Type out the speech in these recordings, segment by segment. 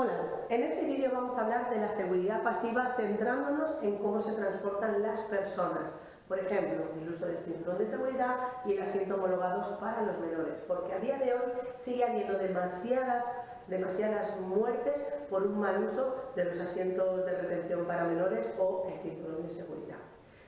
Hola, en este vídeo vamos a hablar de la seguridad pasiva centrándonos en cómo se transportan las personas. Por ejemplo, el uso del cinturón de seguridad y el asiento homologados para los menores, porque a día de hoy sigue habiendo demasiadas muertes por un mal uso de los asientos de retención para menores o el cinturón de seguridad.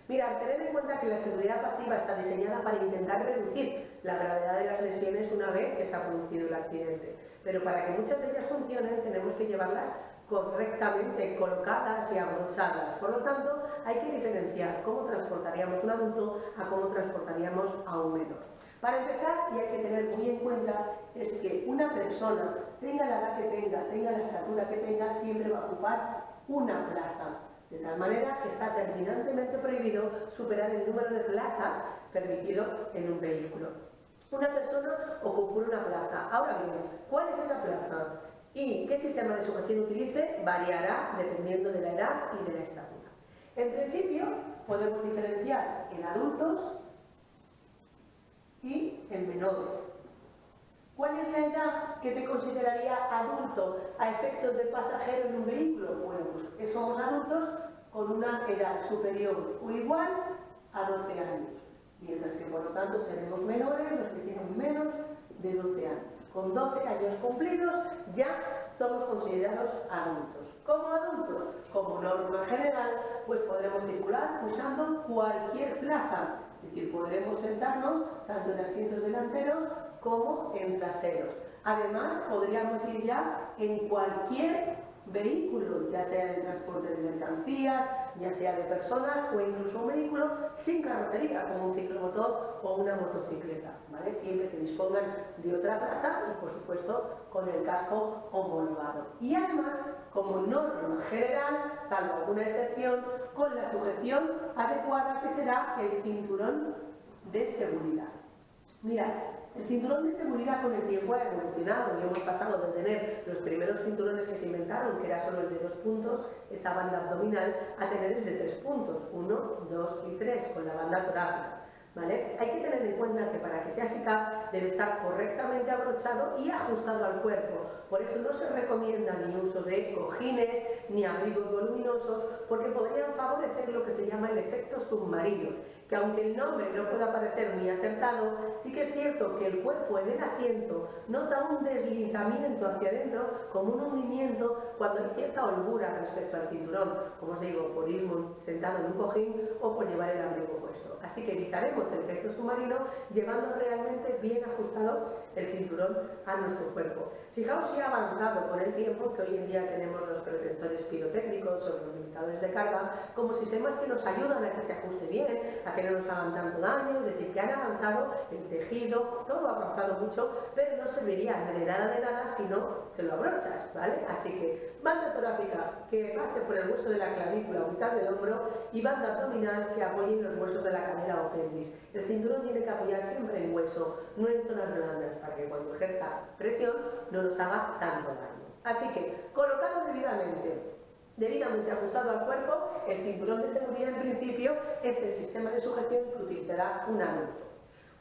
Mira, tened en cuenta que la seguridad pasiva está diseñada para intentar reducir la gravedad de las lesiones una vez que se ha producido el accidente. Pero para que muchas de ellas funcionen tenemos que llevarlas correctamente colocadas y abrochadas. Por lo tanto, hay que diferenciar cómo transportaríamos un adulto a cómo transportaríamos a un menor. Para empezar, y hay que tener muy en cuenta, es que una persona, tenga la edad que tenga la estatura que tenga, siempre va a ocupar una plaza. De tal manera que está terminantemente prohibido superar el número de plazas permitido en un vehículo. Una persona ocupa una plaza. Ahora bien, ¿cuál es esa plaza? Y qué sistema de sujeción utilice variará dependiendo de la edad y de la estatura. En principio, podemos diferenciar en adultos y en menores. ¿Cuál es la edad que te consideraría adulto a efectos de pasajero en un vehículo? Bueno, pues que somos adultos con una edad superior o igual a 12 años, mientras que por lo tanto seremos menores los que tienen menos de 12 años. Con 12 años cumplidos ya somos considerados adultos. ¿Cómo adultos? Como norma general, pues podremos circular usando cualquier plaza, es decir, podremos sentarnos tanto en asientos delanteros como en traseros. Además, podríamos ir ya en cualquier vehículo, ya sea de transporte de mercancías, ya sea de personas o incluso un vehículo sin carrocería, como un ciclomotor o una motocicleta, ¿vale? Siempre que dispongan de otra plaza y, por supuesto, con el casco homologado. Y además, como norma general, salvo alguna excepción, con la sujeción adecuada que será el cinturón de seguridad. Mirad, el cinturón de seguridad con el tiempo ha evolucionado y hemos pasado de tener los primeros cinturones que se inventaron, que era solo el de 2 puntos, esa banda abdominal, a tener el de 3 puntos, 1, 2 y 3, con la banda torácica. ¿Vale? Hay que tener en cuenta que para que sea eficaz debe estar correctamente abrochado y ajustado al cuerpo. Por eso no se recomienda ni uso de cojines ni abrigos voluminosos, porque podrían favorecer lo que se llama el efecto submarino, que aunque el nombre no pueda parecer muy acertado, sí que es cierto que el cuerpo en el asiento nota un deslizamiento hacia adentro, como un hundimiento cuando hay cierta holgura respecto al cinturón, como os digo, por ir sentado en un cojín o por llevar el abrigo puesto. Así que evitaremos el efecto submarino llevando realmente bien ajustado el cinturón a nuestro cuerpo. Fijaos si ha avanzado con el tiempo que hoy en día tenemos los pretensores pirotécnicos o los limitadores de carga como sistemas que nos ayudan a que se ajuste bien, a que no nos hagan tanto daño, es decir, que han avanzado el tejido, todo ha avanzado mucho, pero no serviría de nada sino que lo abrochas, ¿vale? Así que banda torácica que pase por el hueso de la clavícula o mitad del hombro y banda abdominal que apoye en los huesos de la cadera o pelvis. El cinturón tiene que apoyar siempre en hueso, no en zonas blandas, para que cuando ejerza presión no nos haga tanto daño. Así que, colocado debidamente ajustado al cuerpo, el cinturón de seguridad en principio es el sistema de sujeción que utilizará un adulto.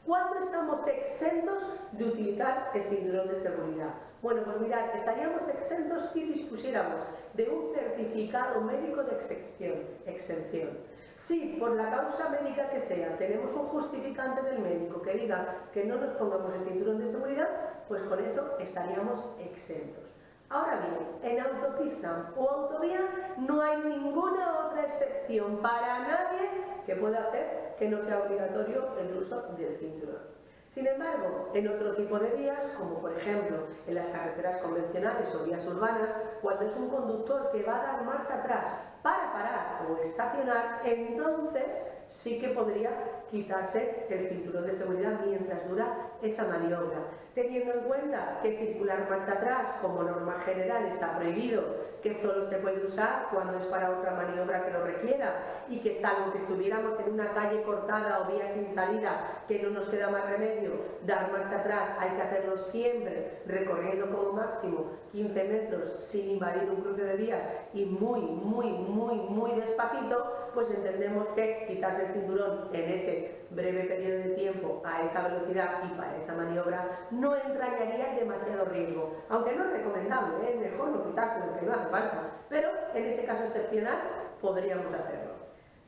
¿Cuándo estamos exentos de utilizar el cinturón de seguridad? Bueno, pues mirad, estaríamos exentos si dispusiéramos de un certificado médico de exención. Si por la causa médica que sea tenemos un justificante del médico que diga que no nos pongamos el cinturón de seguridad, pues con eso estaríamos exentos. Ahora bien, en autopista o autovía no hay ninguna otra excepción para nadie que pueda hacer que no sea obligatorio el uso del cinturón. Sin embargo, en otro tipo de vías, como por ejemplo en las carreteras convencionales o vías urbanas, cuando es un conductor que va a dar marcha atrás para parar o estacionar, entonces sí que podría quitarse el cinturón de seguridad mientras dura esa maniobra, teniendo en cuenta que circular marcha atrás como norma general está prohibido, que solo se puede usar cuando es para otra maniobra que lo requiera y que salvo que estuviéramos en una calle cortada o vía sin salida que no nos queda más remedio dar marcha atrás, hay que hacerlo siempre recorriendo como máximo 15 metros sin invadir un cruce de vías y muy despacito, pues entendemos que quitarse el cinturón en ese breve periodo de tiempo a esa velocidad y para esa maniobra no entrañaría demasiado riesgo, aunque no es recomendable, es mejor no quitárselo, que no hace falta, pero en ese caso excepcional podríamos hacerlo.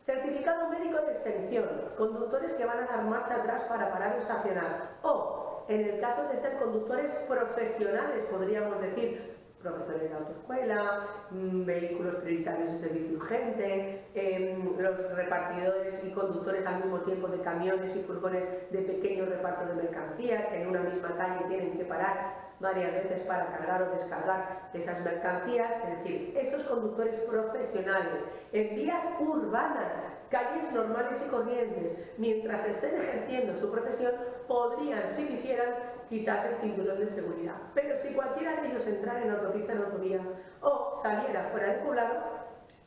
Certificado médico de exención, conductores que van a dar marcha atrás para parar o estacionar, o en el caso de ser conductores profesionales, podríamos decir, profesores de autoescuela, vehículos prioritarios de servicio urgente, los repartidores y conductores al mismo tiempo de camiones y furgones de pequeño reparto de mercancías que en una misma calle tienen que parar varias veces para cargar o descargar esas mercancías, es decir, esos conductores profesionales en vías urbanas, calles normales y corrientes, mientras estén ejerciendo su profesión, podrían, si quisieran, quitarse el cinturón de seguridad. Pero si cualquiera de ellos entrara en autopista, en autovía o saliera fuera del poblado,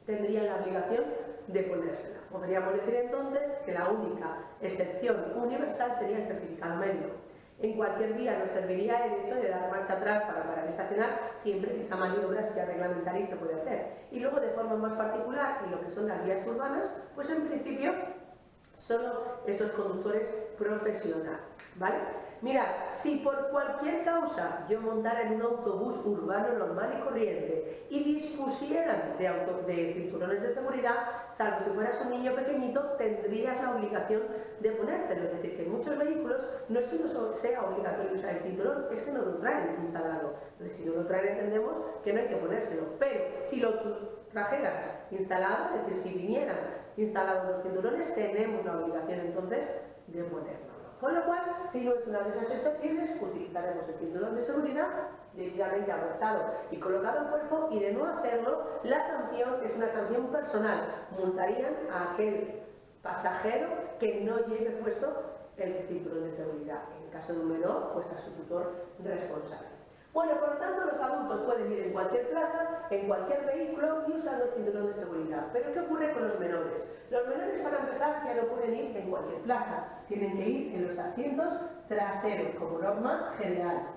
tendrían la obligación de ponérsela. Podríamos decir entonces que la única excepción universal sería el certificado médico. En cualquier vía nos serviría el hecho de dar marcha atrás para parar y estacionar, siempre que esa maniobra sea reglamentaria y se puede hacer. Y luego, de forma más particular, en lo que son las vías urbanas, pues en principio solo esos conductores profesionales, ¿vale? Mirad, si por cualquier causa yo montara en un autobús urbano normal y corriente y dispusieran de cinturones de seguridad, salvo si fueras un niño pequeñito, tendrías la obligación de ponértelo. Es decir, que en muchos vehículos no es que no sea obligatorio usar el cinturón, es que no lo traen instalado. Entonces, si no lo traen, entendemos que no hay que ponérselo. Pero si lo trajeran instalado, es decir, si vinieran instalados los cinturones, tenemos la obligación entonces de ponerlo. Con lo cual, si no es una de esas excepciones, utilizaremos el cinturón de seguridad debidamente abrochado y colocado al cuerpo, y de no hacerlo, la sanción es una sanción personal. Multarían a aquel pasajero que no lleve puesto el cinturón de seguridad. En caso de un menor, pues a su tutor responsable. Bueno, por lo tanto, los adultos pueden ir en cualquier plaza, en cualquier vehículo y usando el cinturón de seguridad. Pero ¿qué ocurre con los menores? Los menores, para empezar, ya no pueden ir en cualquier plaza. Tienen que ir en los asientos traseros, como norma general.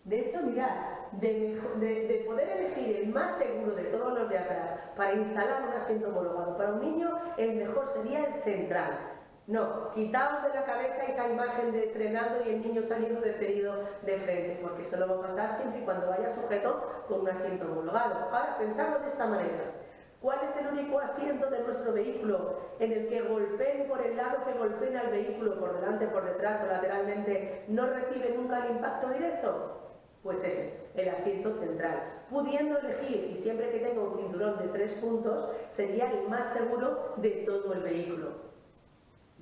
De hecho, mirad, de poder elegir el más seguro de todos los de atrás para instalar un asiento homologado para un niño, el mejor sería el central. No, quitaos de la cabeza esa imagen de entrenando y el niño saliendo despedido de frente, porque eso no va a pasar siempre y cuando vaya sujeto con un asiento homologado. Ahora, pensamos de esta manera. ¿Cuál es el único asiento de nuestro vehículo en el que golpeen por el lado que golpeen al vehículo, por delante, por detrás o lateralmente, no recibe nunca el impacto directo? Pues ese, el asiento central. Pudiendo elegir, y siempre que tenga un cinturón de 3 puntos, sería el más seguro de todo el vehículo.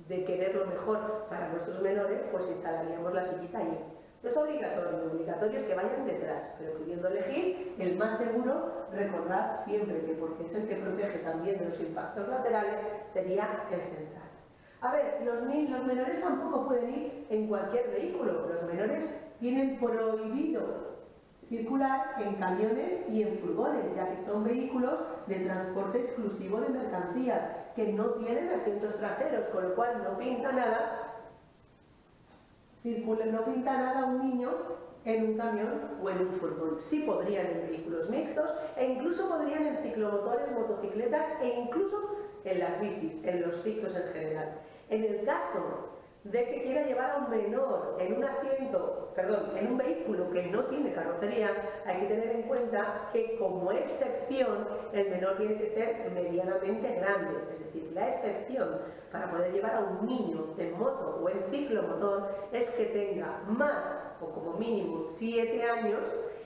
De querer lo mejor para nuestros menores, pues instalaríamos la sillita ahí. No es obligatorio, lo obligatorio es que vayan detrás, pero pudiendo elegir el más seguro, recordad siempre que, porque es el que protege también de los impactos laterales, sería el central. A ver, los menores tampoco pueden ir en cualquier vehículo. Los menores tienen prohibido circular en camiones y en furgones, ya que son vehículos de transporte exclusivo de mercancías, que no tienen asientos traseros, con lo cual no pinta nada, no pinta nada un niño en un camión o en un furgón. Sí podrían en vehículos mixtos, e incluso podrían en ciclomotores, motocicletas, e incluso en las bicis, en los ciclos en general. En el caso de que quiera llevar a un menor en un asiento, en un vehículo que no tiene carrocería, hay que tener en cuenta que, como excepción, el menor tiene que ser medianamente grande. Es decir, la excepción para poder llevar a un niño en moto o en ciclomotor es que tenga más o como mínimo 7 años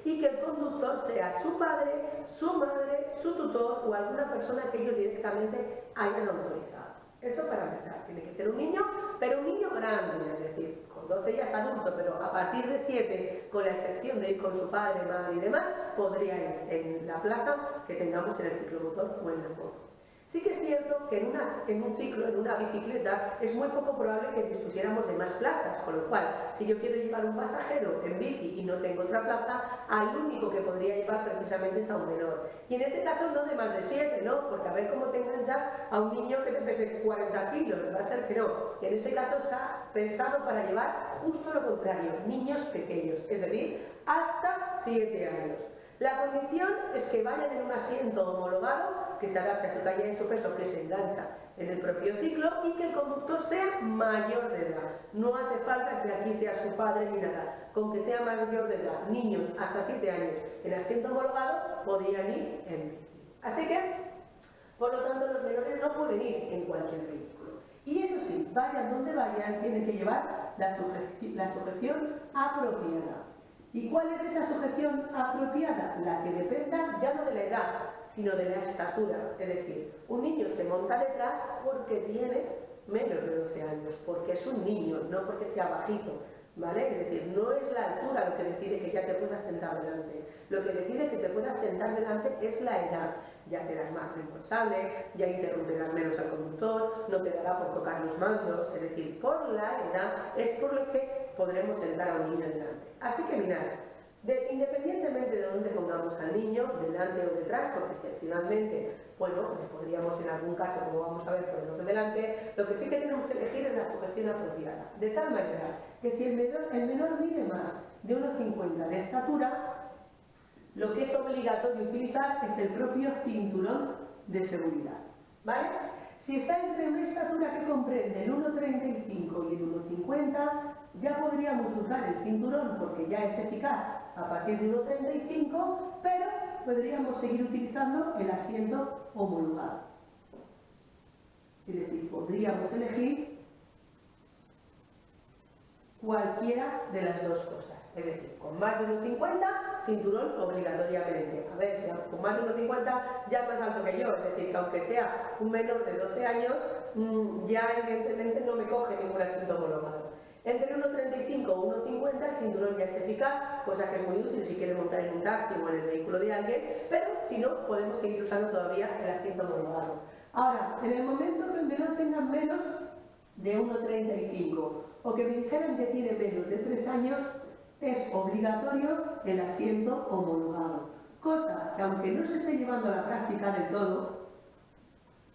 y que el conductor sea su padre, su madre, su tutor o alguna persona que ellos directamente hayan autorizado. Eso para empezar, tiene que ser un niño, pero un niño grande, es decir, con 12 ya es adulto, pero a partir de 7, con la excepción de ir con su padre, madre y demás, podría ir en la plaza que tengamos en el ciclomotor o en la moto. Sí que es cierto que en un ciclo, en una bicicleta, es muy poco probable que dispusiéramos de más plazas, con lo cual, si yo quiero llevar un pasajero en bici y no tengo otra plaza, al único que podría llevar precisamente es a un menor. Y en este caso no de más de 7, ¿no? Porque a ver cómo te enganchas a un niño que te pese 40 kilos, va a ser que no. Y en este caso está pensado para llevar justo lo contrario, niños pequeños, es decir, hasta 7 años. La condición es que vayan en un asiento homologado, que se adapte a su talla y su peso, que se engancha en el propio ciclo, y que el conductor sea mayor de edad. No hace falta que aquí sea su padre ni nada. Con que sea mayor de edad, niños hasta 7 años en asiento homologado podrían ir en bici. Así que, por lo tanto, los menores no pueden ir en cualquier vehículo. Y eso sí, vayan donde vayan, tienen que llevar la sujeción apropiada. ¿Y cuál es esa sujeción apropiada? La que dependa ya no de la edad, sino de la estatura. Es decir, un niño se monta detrás porque tiene menos de 12 años, porque es un niño, no porque sea bajito, ¿vale? Es decir, no es la altura lo que decide que ya te puedas sentar delante. Lo que decide que te puedas sentar delante es la edad. Ya serás más responsable, ya interrumpirás menos al conductor, no te dará por tocar los mandos. Es decir, por la edad es por lo que podremos sentar a un niño delante. Así que mirad, independientemente de dónde pongamos al niño, delante o detrás, porque excepcionalmente, bueno, le podríamos en algún caso, como vamos a ver, ponernos delante, lo que sí que tenemos que elegir es la sujeción apropiada. De tal manera que si el menor mide más de 1,50 de estatura, lo que es obligatorio utilizar es el propio cinturón de seguridad, ¿vale? Si está entre una estatura que comprende el 1,35 y el 1,50, ya podríamos usar el cinturón porque ya es eficaz a partir de 1,35, pero podríamos seguir utilizando el asiento homologado. Es decir, podríamos elegir cualquiera de las dos cosas. Es decir, con más de 1,50, cinturón obligatoriamente. A ver, si con más de 1,50 ya es más alto que yo, es decir, que aunque sea un menor de 12 años, ya evidentemente no me coge ningún asiento homologado. Entre 1,35 o 1,50 el cinturón ya es eficaz, cosa que es muy útil si quieres montar en un taxi o en el vehículo de alguien, pero si no, podemos seguir usando todavía el asiento homologado. Ahora, en el momento que el menor tenga menos de 1,35 o que me dijeran que tiene menos de 3 años, es obligatorio el asiento homologado. Cosa que, aunque no se esté llevando a la práctica del todo,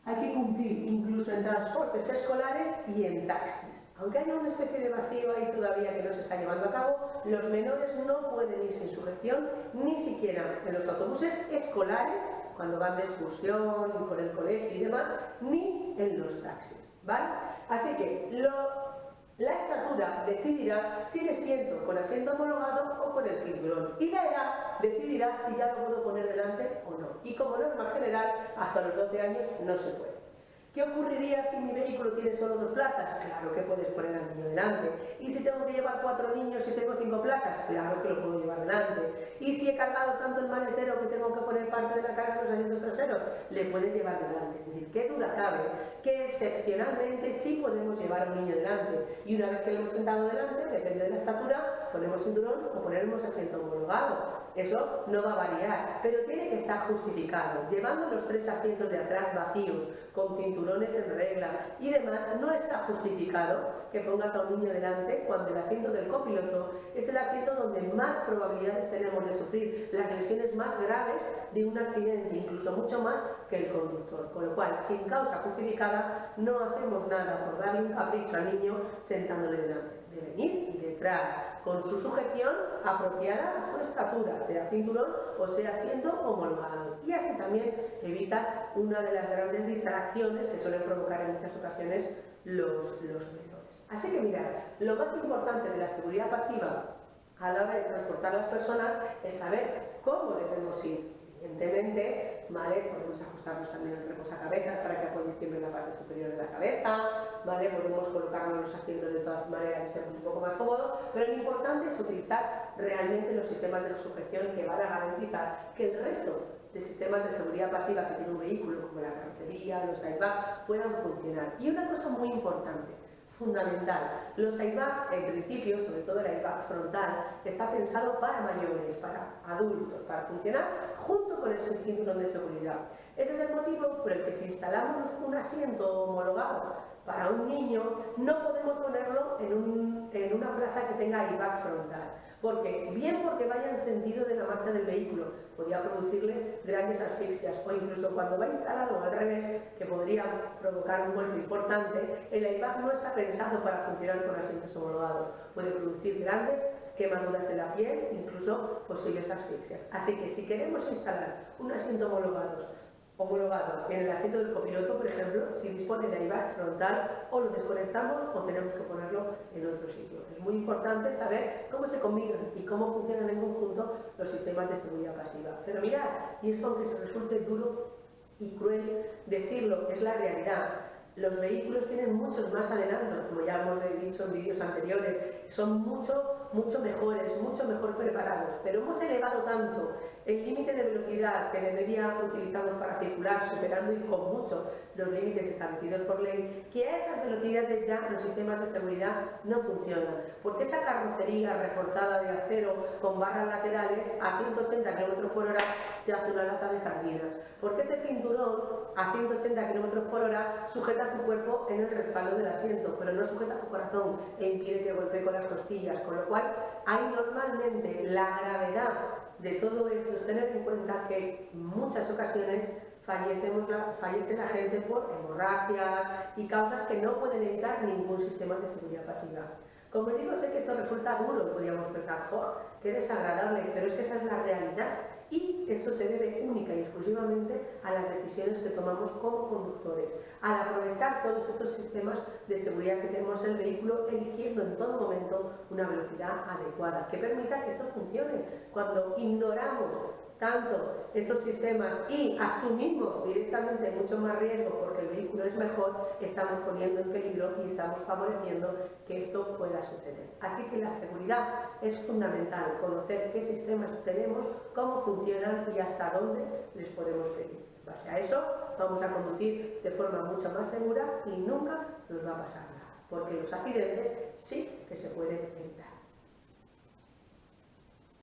hay que cumplir incluso en transportes escolares y en taxis. Aunque haya una especie de vacío ahí todavía que no se está llevando a cabo, los menores no pueden ir sin sujeción, ni siquiera en los autobuses escolares, cuando van de excursión por el colegio y demás, ni en los taxis, ¿vale? Así que la estatura decidirá si me siento con asiento homologado o con el cinturón, y la edad decidirá si ya lo puedo poner delante o no. Y como norma general, hasta los 12 años no se puede. ¿Qué ocurriría si mi vehículo tiene solo 2 plazas? Claro que puedes poner al niño delante. ¿Y si tengo que llevar 4 niños y tengo 5 plazas? Claro que lo puedo llevar delante. ¿Y si he cargado tanto el maletero que tengo que poner parte de la carga en los asientos traseros? Le puedes llevar delante. Es decir, ¿qué duda cabe? Que excepcionalmente sí podemos llevar a un niño delante. Y una vez que lo hemos sentado delante, depende de la estatura, ponemos cinturón o ponemos asiento homologado. Eso no va a variar, pero tiene que estar justificado. Llevando los 3 asientos de atrás vacíos, con cinturones en regla y demás, no está justificado que pongas a un niño delante cuando el asiento del copiloto es el asiento donde más probabilidades tenemos de sufrir las lesiones más graves de un accidente, incluso mucho más que el conductor. Con lo cual, sin causa justificada, no hacemos nada por darle un capricho al niño sentándole delante. Deben ir detrás, con su sujeción apropiada a su estatura, sea cinturón o sea asiento homologado. Y así también evitas una de las grandes distracciones que suelen provocar en muchas ocasiones los menores. Así que mirad, lo más importante de la seguridad pasiva a la hora de transportar a las personas es saber cómo debemos ir. Evidentemente, ¿vale? Podemos ajustarnos también el reposacabezas para que apoye siempre en la parte superior de la cabeza, ¿vale? Podemos colocarnos los asientos de todas maneras que estemos un poco más cómodos, pero lo importante es utilizar realmente los sistemas de sujeción que van a garantizar que el resto de sistemas de seguridad pasiva que tiene un vehículo, como la carrocería, los airbags, puedan funcionar. Y una cosa muy importante, fundamental, los airbags, en principio, sobre todo el airbag frontal, está pensado para mayores, para adultos, para funcionar junto con el cinturón de seguridad. Ese es el motivo por el que si instalamos un asiento homologado para un niño, no podemos ponerlo en una plaza que tenga airbag frontal. Porque, bien porque vaya en sentido de la marcha del vehículo, podría producirle grandes asfixias, o incluso cuando va instalado al revés, que podría provocar un golpe importante, el airbag no está pensado para funcionar con asientos homologados. Puede producir grandes quemaduras de la piel, incluso posibles asfixias. Así que si queremos instalar un asiento homologado en el asiento del copiloto, por ejemplo, si dispone de airbag frontal, o lo desconectamos o tenemos que ponerlo en otro sitio. Es muy importante saber cómo se combinan y cómo funcionan en conjunto los sistemas de seguridad pasiva. Pero mirad, y esto aunque se resulte duro y cruel decirlo, es la realidad. Los vehículos tienen muchos más adelantos, como ya hemos dicho en vídeos anteriores, son mucho mejores, mucho mejor preparados, pero hemos elevado tanto el límite de velocidad que de media utilizamos para circular, superando y con mucho los límites establecidos por ley, que a esas velocidades ya los sistemas de seguridad no funcionan, porque esa carrocería reforzada de acero con barras laterales a 180 km/h te hace una lata de sardinas, porque ese cinturón a 180 km/h sujeta tu cuerpo en el respaldo del asiento, pero no sujeta tu corazón e impide que golpee con las costillas, con lo cual hay normalmente la gravedad de todo esto es tener en cuenta que en muchas ocasiones fallece la gente por hemorragias y causas que no pueden evitar ningún sistema de seguridad pasiva. Como digo, sé que esto resulta duro, podríamos pensar, ¡oh, qué desagradable! Pero es que esa es la realidad y eso se debe única y exclusivamente a las decisiones que tomamos como conductores, al aprovechar todos estos sistemas de seguridad que tenemos en el vehículo, eligiendo en todo momento una velocidad adecuada, que permita que esto funcione. Cuando ignoramos tanto estos sistemas y asumimos directamente mucho más riesgo porque el vehículo es mejor, estamos poniendo en peligro y estamos favoreciendo que esto pueda suceder. Así que la seguridad es fundamental, conocer qué sistemas tenemos, cómo funcionan y hasta dónde les podemos pedir. En base a eso vamos a conducir de forma mucho más segura y nunca nos va a pasar nada, porque los accidentes sí que se pueden evitar.